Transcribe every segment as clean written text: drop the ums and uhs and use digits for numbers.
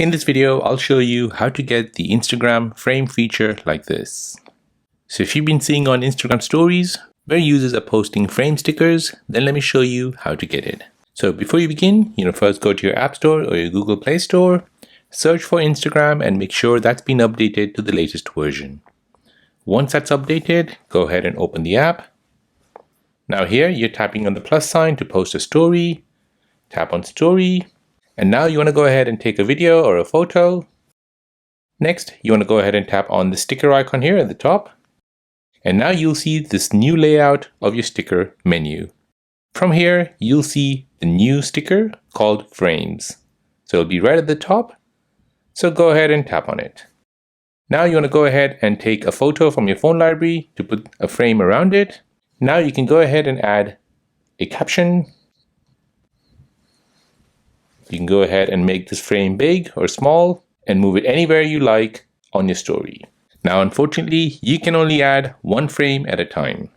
In this video, I'll show you how to get the Instagram frame feature like this. So if you've been seeing on Instagram stories where users are posting frame stickers, then let me show you how to get it. So before you begin, first go to your App Store or your Google Play Store, search for Instagram and make sure that's been updated to the latest version. Once that's updated, go ahead and open the app. Now here, you're tapping on the plus sign to post a story. Tap on story. And now you want to go ahead and take a video or a photo. Next, you want to go ahead and tap on the sticker icon here at the top. And now you'll see this new layout of your sticker menu. From here, you'll see the new sticker called Frames. So it'll be right at the top. So go ahead and tap on it. Now you want to go ahead and take a photo from your phone library to put a frame around it. Now you can go ahead and add a caption. You can go ahead and make this frame big or small and move it anywhere you like on your story. Now, unfortunately, you can only add one frame at a time.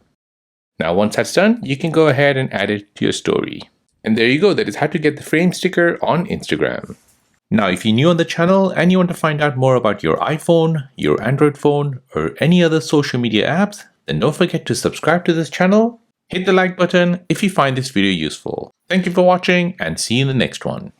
Now, once that's done, you can go ahead and add it to your story. And there you go. That is how to get the frame sticker on Instagram. Now, if you're new on the channel and you want to find out more about your iPhone, your Android phone, or any other social media apps, then don't forget to subscribe to this channel. Hit the like button if you find this video useful. Thank you for watching and see you in the next one.